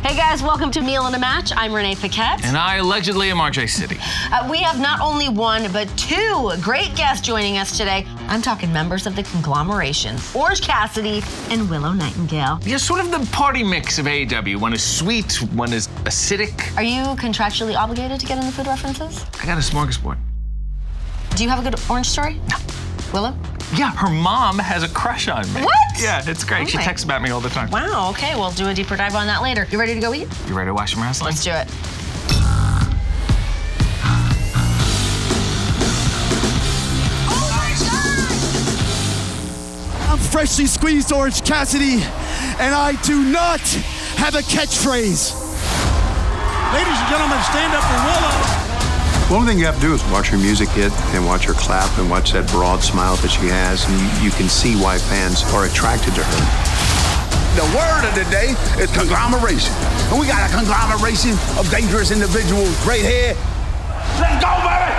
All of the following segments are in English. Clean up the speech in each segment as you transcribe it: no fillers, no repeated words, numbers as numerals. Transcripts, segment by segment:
Hey guys, welcome to Meal and a Match. I'm Renee Paquette. And I allegedly am RJ City. We have not only one, but two great guests joining us today. I'm talking members of the conglomeration, Orange Cassidy and Willow Nightingale. Yeah, sort of the party mix of AEW. One is sweet, one is acidic. Are you contractually obligated to get in the food references? I got a smorgasbord. Do you have a good orange story? No. Willow? Yeah, her mom has a crush on me. What? Yeah, it's great. She texts about me all the time. Wow, okay, we'll do a deeper dive on that later. You ready to go eat? You ready to watch some wrestling? Let's do it. I'm freshly squeezed Orange Cassidy, and I do not have a catchphrase. Ladies and gentlemen, stand up for Willow. The only thing you have to do is watch her music hit and watch her clap and watch that broad smile that she has, and you can see why fans are attracted to her. The word of the day is conglomeration. And we got a conglomeration of dangerous individuals right here. Let's go, baby!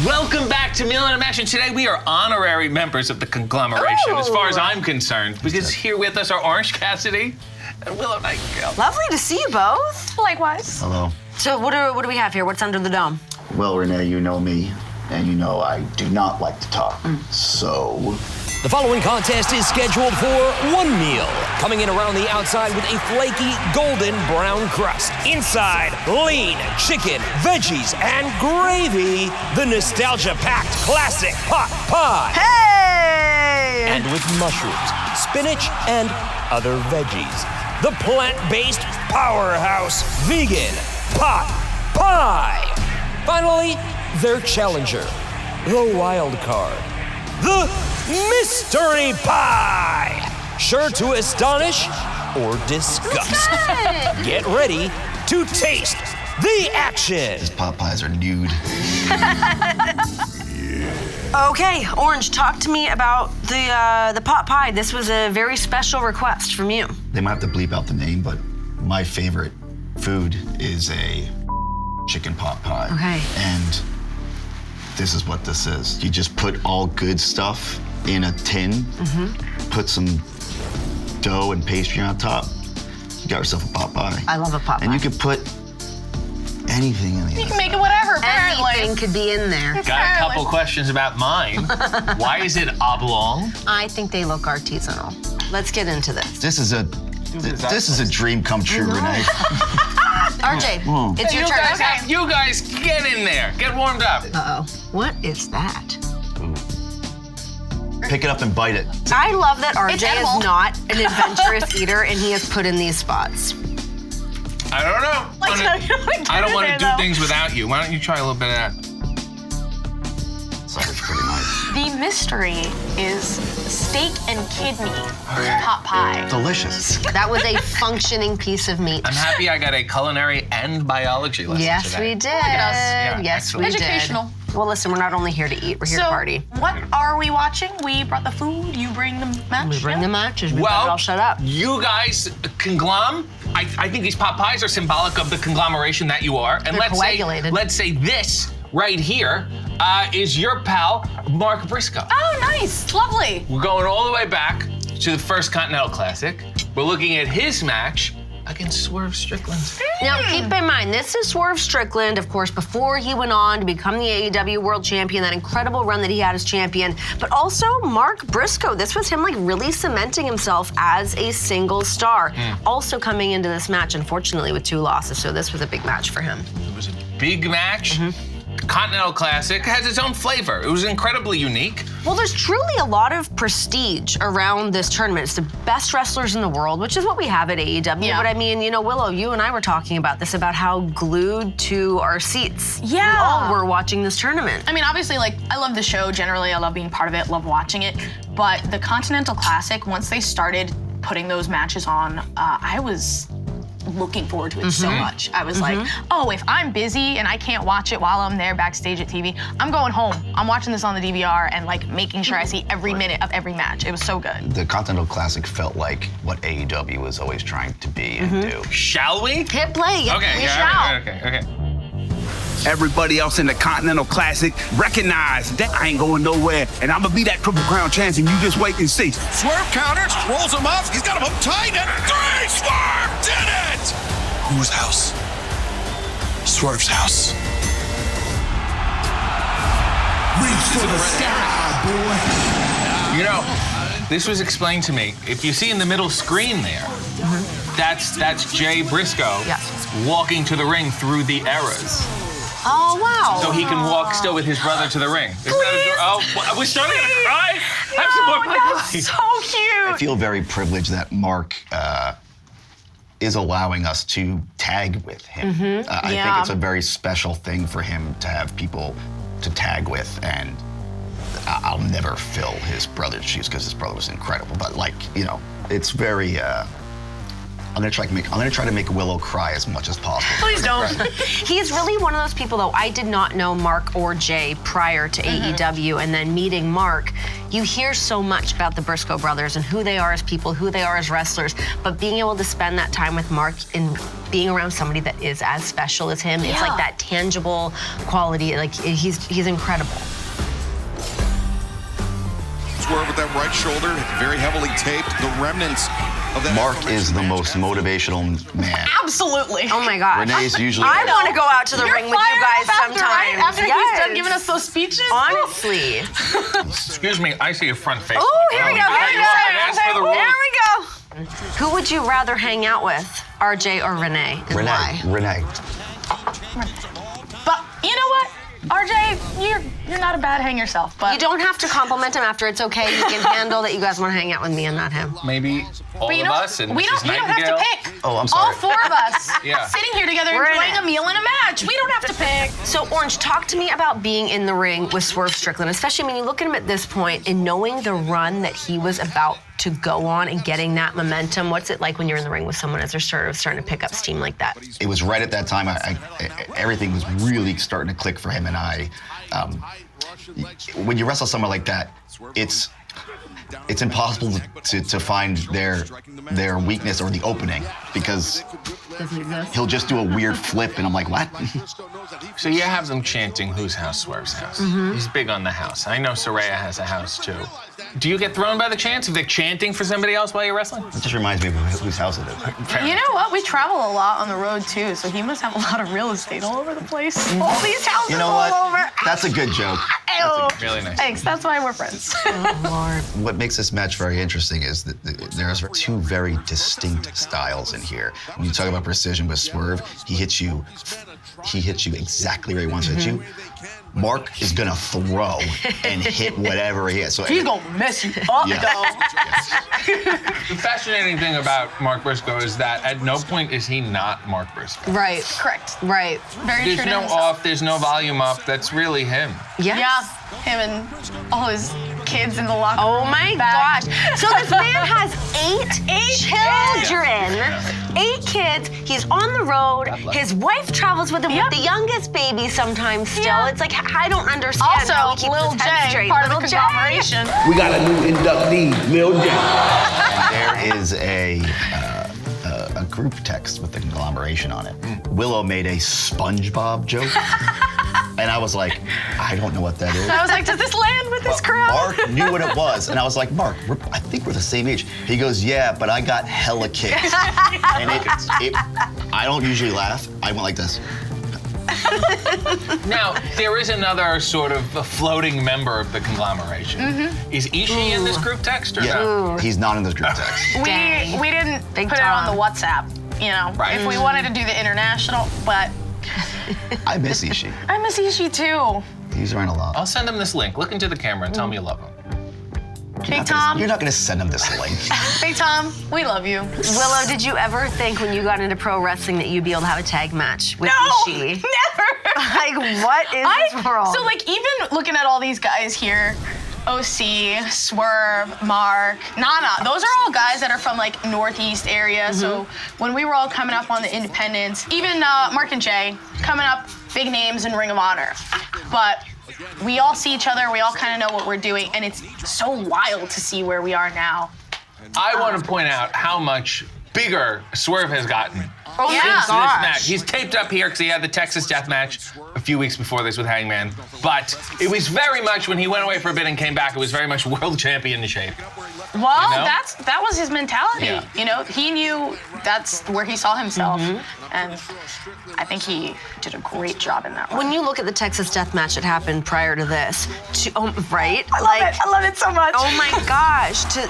Welcome back to Meal and a Match, and today we are honorary members of the conglomeration, as far as I'm concerned, because here with us are Orange Cassidy and Willow Nightingale. Lovely to see you both. Likewise. Hello. So what do we have here? What's under the dome? Well, Renee, you know me, and you know I do not like to talk. So... The following contest is scheduled for one meal, coming in around the outside with a flaky golden brown crust. Inside, lean chicken, veggies, and gravy, the nostalgia-packed classic pot pie. Hey! And with mushrooms, spinach, and other veggies, the plant-based powerhouse vegan pot pie. Finally, their challenger, the wild card, the mystery pie. Sure to astonish or disgust. Get ready to taste the action. These pot pies are nude. Okay, Orange, talk to me about the pot pie. This was a very special request from you. They might have to bleep out the name, but my favorite food is a chicken pot pie. Okay. And this is what this is. You just put all good stuff in a tin, put some dough and pastry on top, you got yourself a pot pie. I love a pot pie. And you could put anything in the You can make it whatever, apparently. Anything could be in there. Got a couple questions about mine. Why is it oblong? I think they look artisanal. Let's get into this. This is a dream come true, Renee. RJ, it's your turn. You guys, get in there. Get warmed up. Uh-oh. What is that? Pick it up and bite it. I love that RJ edible. is not an adventurous eater and he has put in these spots. I don't know. I don't want to do things without you. Why don't you try a little bit of that? Sounds pretty nice. The mystery is steak and kidney pot pie. Delicious. That was a functioning piece of meat. I'm happy I got a culinary and biology lesson Yes, today. we did. Look at us. Yeah, yes, we excellent. Educational. did. Well, listen, we're not only here to eat, we're here to party. What are we watching? We brought the food, you bring the match? We bring the matches. We Well, better all shut up. You guys, I think these pot pies are symbolic of the conglomeration that you are. And They're coagulated. let's say this right here is your pal, Mark Briscoe. Oh, nice. Lovely. We're going all the way back to the first Continental Classic. We're looking at his match against Swerve Strickland. Now, keep in mind, this is Swerve Strickland, of course, before he went on to become the AEW World Champion, that incredible run that he had as champion, but also Mark Briscoe. This was him, like, really cementing himself as a single star. Also coming into this match, unfortunately, with 2 losses, so this was a big match for him. It was a big match. Continental Classic has its own flavor. It was incredibly unique. Well, there's truly a lot of prestige around this tournament. It's the best wrestlers in the world, which is what we have at AEW. Yeah. But I mean, you know, Willow, you and I were talking about this, about how glued to our seats we all were watching this tournament. I mean, obviously, like, I love the show generally. I love being part of it, love watching it. But the Continental Classic, once they started putting those matches on, I was looking forward to it so much. I was like, oh, if I'm busy and I can't watch it while I'm there backstage at TV, I'm going home. I'm watching this on the DVR and like making sure I see every minute of every match. It was so good. The Continental Classic felt like what AEW was always trying to be and do. Shall we? Hit play. Okay, we yeah, shall. okay. everybody else in the Continental Classic recognize that I ain't going nowhere, and I'm gonna be that Triple Crown champion. You just wait and see. Swerve counters, rolls him up. He's got him uptight. And 3, Swerve did it! Whose house? Swerve's house. Reach for the sky, boy. You know, this was explained to me. If you see in the middle screen there, that's Jay Briscoe walking to the ring through the eras. Oh, wow. So he can walk still with his brother to the ring. We're starting to cry? Have some more That's so cute. I feel very privileged that Mark is allowing us to tag with him. I think it's a very special thing for him to have people to tag with, and I'll never fill his brother's shoes because his brother was incredible. But like, you know, it's very. I'm gonna try to make Willow cry as much as possible. Please don't. He's really one of those people, though. I did not know Mark or Jay prior to AEW, and then meeting Mark, you hear so much about the Briscoe brothers and who they are as people, who they are as wrestlers. But being able to spend that time with Mark and being around somebody that is as special as him, it's like that tangible quality. Like he's incredible. Swerve with that right shoulder, very heavily taped. The remnants of that. Mark is the most motivational man. Absolutely. Oh my God. Renee's usually. I want to go out to the ring with you guys after, sometime. right? After he's done giving us those speeches. Honestly. Excuse me, I see a front face. Oh, here we go. There we go. Who would you rather hang out with, RJ or Renee? And why? Renee. But you know what? RJ, you're not a bad hang yourself, but you don't have to compliment him after. It's okay. You can handle that you guys want to hang out with me and not him. Maybe all of us and we Mrs. don't have to pick. Oh, I'm sorry. All 4 of us sitting here together We're enjoying in it. a meal and a match. We don't have to pick. So, Orange, talk to me about being in the ring with Swerve Strickland, especially when you look at him at this point and knowing the run that he was about to go on and getting that momentum. What's it like when you're in the ring with someone as they're starting to pick up steam like that? It was right at that time. Everything was really starting to click for him and I. When you wrestle someone like that, it's impossible to find their weakness or the opening because he'll just do a weird flip and I'm like, what? So you have them chanting whose house, Swerve's house. He's big on the house. I know Saraya has a house too. Do you get thrown by the chants if they're chanting for somebody else while you're wrestling? It just reminds me of whose house it is. You know what? We travel a lot on the road too, so he must have a lot of real estate all over the place. All these houses You know what? all over. That's a good joke. Really nice. Thanks. That's why we're friends. Oh, Lord. What makes this match very interesting is that there's 2 very distinct styles in here. When you talk about precision with Swerve, he hits you exactly where he wants to hit you. Mark is gonna throw and hit whatever he hits. So He's gonna mess you up, Yeah. though. The fascinating thing about Mark Briscoe is that at no point is he not Mark Briscoe. Right. Correct. Right. Very There's true to no himself. off, there's no volume up. That's really him. Yes. Yeah, him and all his kids in the locker room. Oh my back. gosh. So this man has 8 children, 8 kids. He's on the road. His wife travels with him with the youngest baby sometimes still. Yeah. It's like, I don't understand how he Also, keeps Lil his head J, straight. part of Lil the J. conglomeration. We got a new inductee, Lil J. there is a group text with the conglomeration on it. Willow made a SpongeBob joke. And I was like, I don't know what that is. I was like, does this land with this crowd? Mark knew what it was. And I was like, Mark, I think we're the same age. He goes, yeah, but I got hella kicks. And I don't usually laugh. I went like this. Now, there is another sort of a floating member of the conglomeration. Is Ishii in this group text or no? Yeah, he's not in this group text. We didn't Big put it on Tom. the WhatsApp, you know, Right. if we wanted to do the international, but I miss Ishii. I miss Ishii too. He's around a lot. I'll send him this link. Look into the camera and tell him you love him. Big Tom, You're not gonna send him this link. Big Tom, we love you. Willow, did you ever think when you got into pro wrestling that you'd be able to have a tag match with No, Ishii? never. Like, what is this world? So like even looking at all these guys here, OC, Swerve, Mark, Nana, those are all guys that are from like Northeast area. So when we were all coming up on the independents, even Mark and Jay coming up, big names in Ring of Honor. But we all see each other, we all kind of know what we're doing, and it's so wild to see where we are now. I want to point out how much bigger Swerve has gotten. Oh Yeah. my Since this gosh. match. He's taped up here because he had the Texas Death Match a few weeks before this with Hangman. But it was very much, when he went away for a bit and came back, it was very much world champion shape. Well, You know? that was his mentality. Yeah. You know, he knew that's where he saw himself, and I think he did a great job in that one. When you look at the Texas Death Match that happened prior to this, right? I love it so much. Oh my gosh, to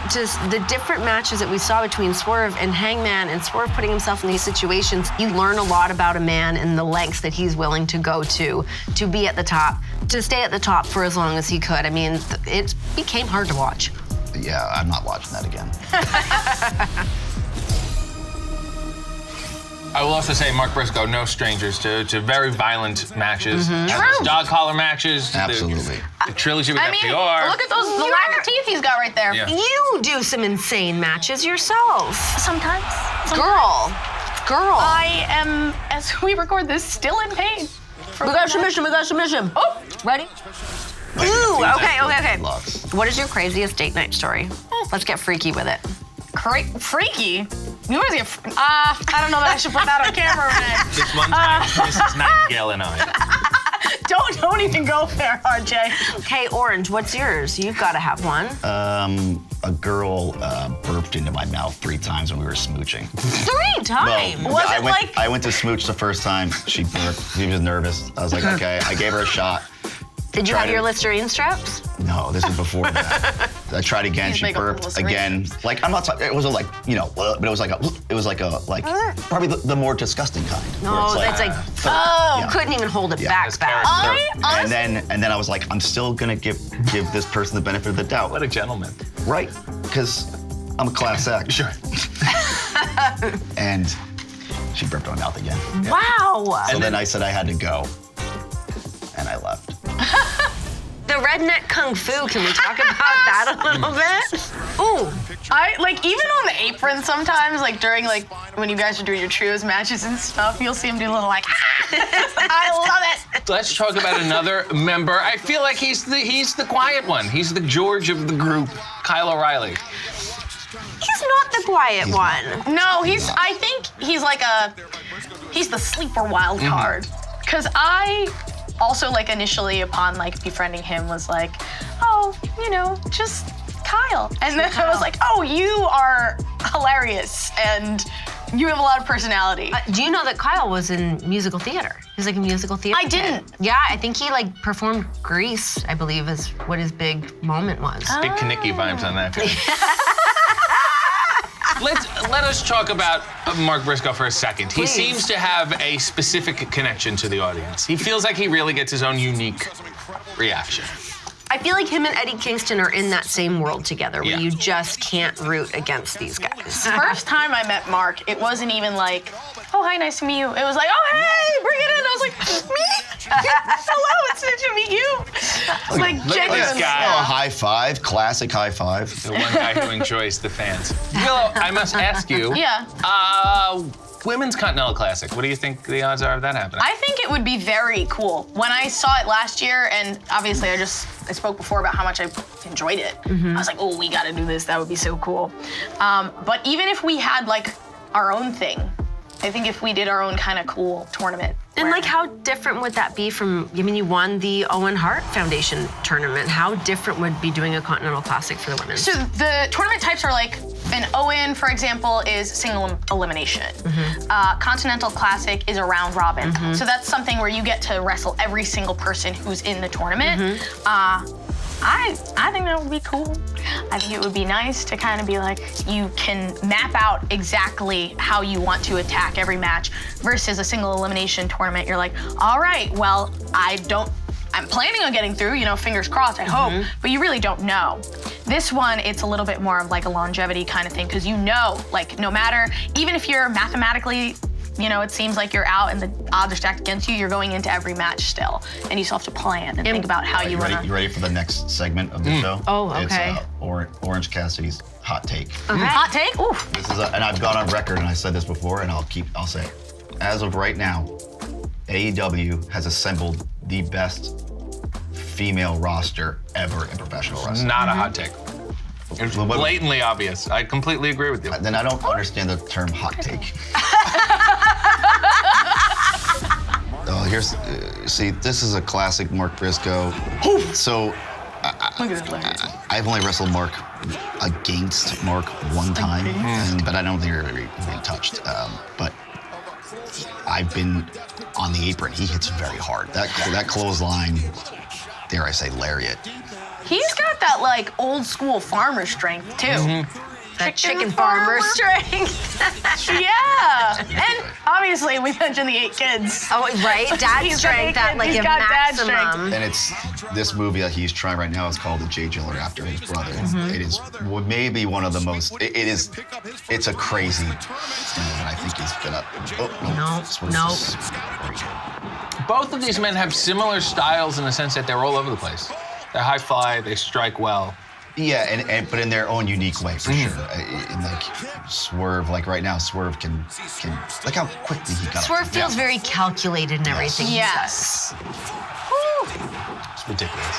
the different matches that we saw between Swerve and Hangman, and Swerve putting himself in these situations, you learn a lot about a man and the lengths that he's willing to go to be at the top, to stay at the top for as long as he could. I mean, it became hard to watch. Yeah, I'm not watching that again. I will also say Mark Briscoe, no strangers to very violent matches. True. Dog collar matches. Absolutely. The trilogy with I mean, FDR. look at the lack of teeth he's got right there. Yeah. You do some insane matches yourself. Sometimes. Girl. I am, as we record this, still in pain. We got submission. Oh, Ready? Ooh, okay. Lots. What is your craziest date night story? Let's get freaky with it. freaky. You always get. I don't know that I should put that on camera, Renee. This one time, Mrs. Nightingale and I. Don't even go there, RJ. Okay, Orange, what's yours? You've got to have one. A girl burped into my mouth 3 times when we were smooching. 3 times? I went to smooch the first time. She burped. She was nervous. I was like, okay. I gave her a shot. Did you Tried have your it. Listerine straps? No, this was before that. I tried again. Please She make up burped Listerine. again. Like I'm not. It wasn't like but it was like probably the more disgusting kind. where No, it's that's like, yeah. couldn't even hold it Yeah. back. It's character. and then I was like, I'm still gonna give this person the benefit of the doubt. What a gentleman. Right? Because I'm a class act. Sure. And she burped in my mouth again. Wow. So then I said I had to go, and I left. The redneck kung fu, can we talk about that a little bit? Ooh. I like even on the apron sometimes, like during like when you guys are doing your trios matches and stuff, you'll see him do a little like. I love it. Let's talk about another member. I feel like he's the quiet one. He's the George of the group, Kyle O'Reilly. He's not the quiet one. No, I think he's the sleeper wild card. Cause I also like initially upon like befriending him was like, oh, just Kyle. And then I was like, oh, you are hilarious and you have a lot of personality. Do you know that Kyle was in musical theater? He's like a musical theater I didn't. kid. Yeah, I think he like performed Grease, I believe is what his big moment was. Big Kanicki vibes on that guy. Let us talk about Mark Briscoe for a second. Please. He seems to have a specific connection to the audience. He feels like he really gets his own unique reaction. I feel like him and Eddie Kingston are in that same world together where Yeah. you just can't root against these guys. First time I met Mark, it wasn't even like, oh, hi, nice to meet you. It was like, oh, hey, bring it in. I was like, me? Hello, it's nice to meet you. Like, Look at this genuine. guy. Oh, high five, classic high five. The one guy who enjoys the fans. Willow, I must ask you. Yeah. Women's Continental Classic. What do you think the odds are of that happening? I think it would be very cool. When I saw it last year, and obviously I spoke before about how much I enjoyed it. I was like, oh, we gotta do this. That would be so cool. But even if we had like our own thing, I think if we did our own kind of cool tournament. And like, how different would that be from, you won the Owen Hart Foundation tournament. How different would be doing a Continental Classic for the women? So the tournament types are like, an Owen, for example, is single elimination. Continental Classic is a round robin. So that's something where you get to wrestle every single person who's in the tournament. I think that would be cool. I think it would be nice to kind of be like, you can map out exactly how you want to attack every match versus a single elimination tournament. You're like, all right, well, I'm planning on getting through, fingers crossed, I hope, but you really don't know. This one, it's a little bit more of like a longevity kind of thing, because like no matter, even if you're mathematically, it seems like you're out and the odds are stacked against you, you're going into every match still. And you still have to plan and think about how you want to. You ready for the next segment of the show? Oh, okay. It's Orange Cassidy's hot take. Okay. Hot take? Ooh. This is and I've gone on record and I said this before and I'll say it. As of right now, AEW has assembled the best female roster ever in professional wrestling. Not a hot take. It was blatantly obvious. I completely agree with you. Then I don't understand the term hot take. See, this is a classic Mark Briscoe. So, I've only wrestled Mark against Mark one time, but I don't think we're really touched. But I've been on the apron. He hits very hard. That clothesline, dare I say, lariat. He's got that like old school farmer strength too. That chicken farmer strength. Yeah. And obviously we mentioned the 8 kids. Oh, right? Dad strength, that like He's a got dad maximum. And it's this movie that he's trying right now is called The Jay Jiller after his brother. It is maybe one of the most. It's a crazy thing, and I think he's gonna. Both of these men have similar styles in the sense that they're all over the place. They're high fly. They strike well. Yeah, but in their own unique way, for sure. And like Swerve, like right now, Swerve can look how quickly he got. Swerve feels very calculated in everything he Yes. It's ridiculous.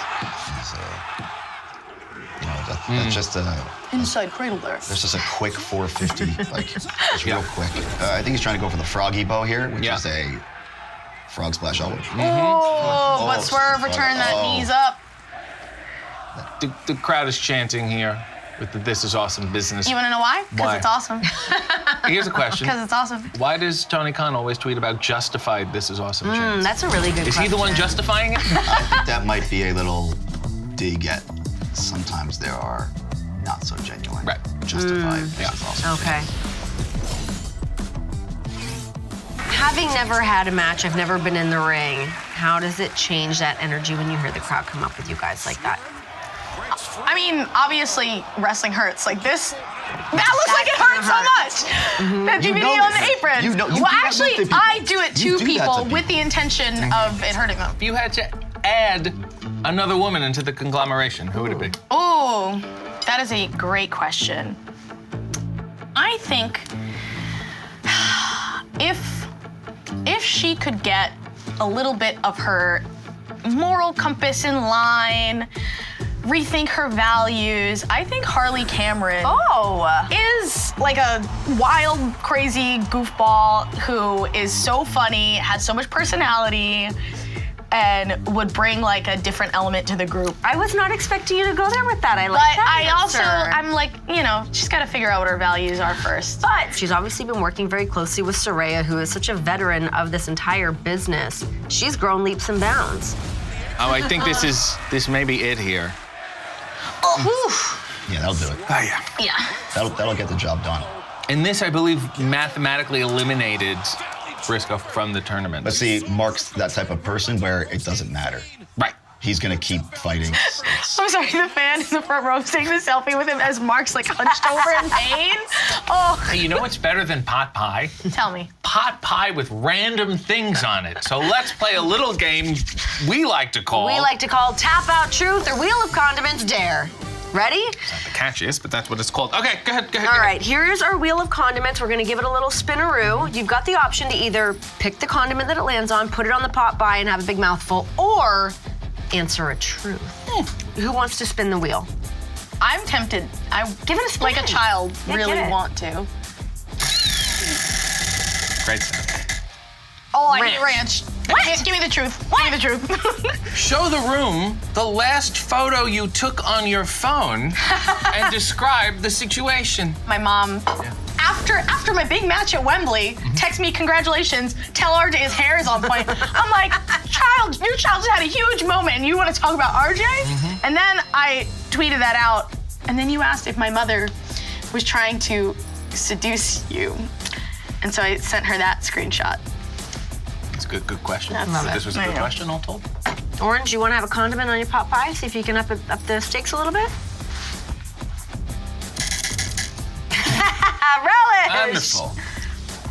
That's just a Inside cradle there. There's just a quick 450, like it's real quick. I think he's trying to go for the froggy bow here, which is a frog splash elbow. Oh, but Swerve returned that knees up. The crowd is chanting here with the "This is awesome" business. You want to know why? Because it's awesome. Here's a question. Because it's awesome. Why does Tony Khan always tweet about justified "This is awesome" chants? That's a really good question. Is he the one justifying it? I think that might be a little dig at sometimes there are not so genuine. Right. Justified. This is awesome. Okay. Having never had a match, I've never been in the ring. How does it change that energy when you hear the crowd come up with you guys like that? I mean, obviously, wrestling hurts. Like this, that looks like it hurts so much. That DVD on the apron. Well, actually, I do it to people with the intention of it hurting them. If you had to add another woman into the conglomeration, who would it be? Oh, that is a great question. I think if she could get a little bit of her moral compass in line, rethink her values, I think Harley Cameron is like a wild, crazy goofball who is so funny, has so much personality, and would bring like a different element to the group. I was not expecting you to go there with that. I like that. I'm like, she's got to figure out what her values are first. But she's obviously been working very closely with Saraya, who is such a veteran of this entire business. She's grown leaps and bounds. Oh, I think this may be it here. Yeah, that'll do it. Oh, yeah. Yeah. That'll get the job done. And this, I believe, mathematically eliminated Briscoe from the tournament. But see, Mark's that type of person where it doesn't matter. Right. He's gonna keep fighting. I'm sorry, the fan in the front row is taking the selfie with him as Mark's like hunched over in pain. Oh. Hey, you know what's better than pot pie? Tell me. Pot pie with random things on it. So let's play a little game we like to call Tap Out Truth or Wheel of Condiments Dare. Ready? It's not the catchiest, but that's what it's called. Okay, go ahead. All right, here's our Wheel of Condiments. We're gonna give it a little spinaroo. You've got the option to either pick the condiment that it lands on, put it on the pot pie and have a big mouthful, or answer a truth. Who wants to spin the wheel? I'm tempted. I give it a spin. Like a child, really want to. Great stuff. Oh, I need ranch. What? Give me the truth. What? Give me the truth. Show the room the last photo you took on your phone and describe the situation. My mom, after my big match at Wembley, text me, congratulations, tell RJ his hair is on point. I'm like, your child just had a huge moment and you want to talk about RJ? And then I tweeted that out, and then you asked if my mother was trying to seduce you. And so I sent her that screenshot. It's a good question. This was a good question, all told. Orange, you want to have a condiment on your pot pie? See if you can up the stakes a little bit? Relish! Wonderful.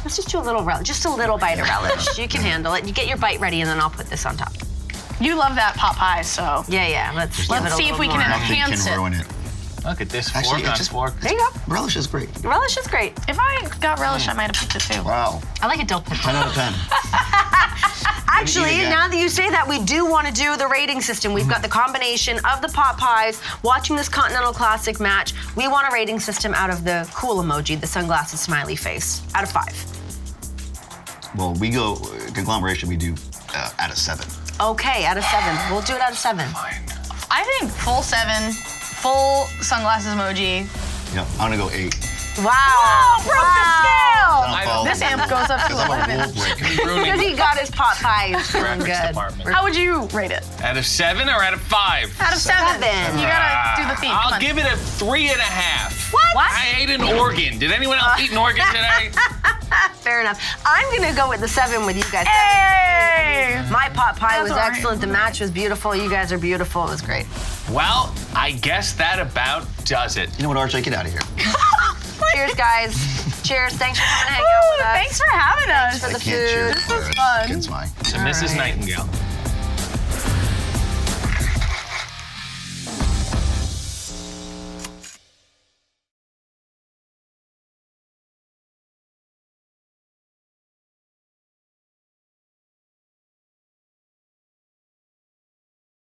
Let's just do a little relish, just a little bite of relish. You can handle it. You get your bite ready, and then I'll put this on top. You love that pot pie, so. Yeah, let's see if we can enhance it. Can ruin it. Look at this Actually, fork on fork. There you go. Relish is great. Relish is great. If I got relish, I might have picked it too. Wow. I like a dill pickle. 10 out of 10. Actually, again. now that you say that, we do want to do the rating system. We've got the combination of the pot pies, watching this Continental Classic match. We want a rating system out of the cool emoji, the sunglasses smiley face, out of 5. Well, we go conglomeration. We do out of 7. Okay, out of 7. We'll do it out of 7. I think full 7, full sunglasses emoji. Yeah, I'm gonna go 8. Wow. Broke the scale. Wow. This amp goes up to I'm a 11. rule breaker. Because he got his pot pies feeling Graphics good. department. How would you rate it? Out of 7 or out of 5? Out of 7. 7. You gotta do the theme. Come I'll on. give it a 3.5. What? I ate an organ. Did anyone else eat an organ today? Fair enough. I'm going to go with the 7 with you guys. Hey! My pot pie That's was all right. excellent. The match was beautiful. You guys are beautiful. It was great. Well, I guess that about does it. You know what, Arch? I get out of here. Cheers, guys. Cheers. Thanks for coming and hanging out with us. Thanks for having us. For the I can't cheer food. for was fun. against my. To Mrs. Nightingale.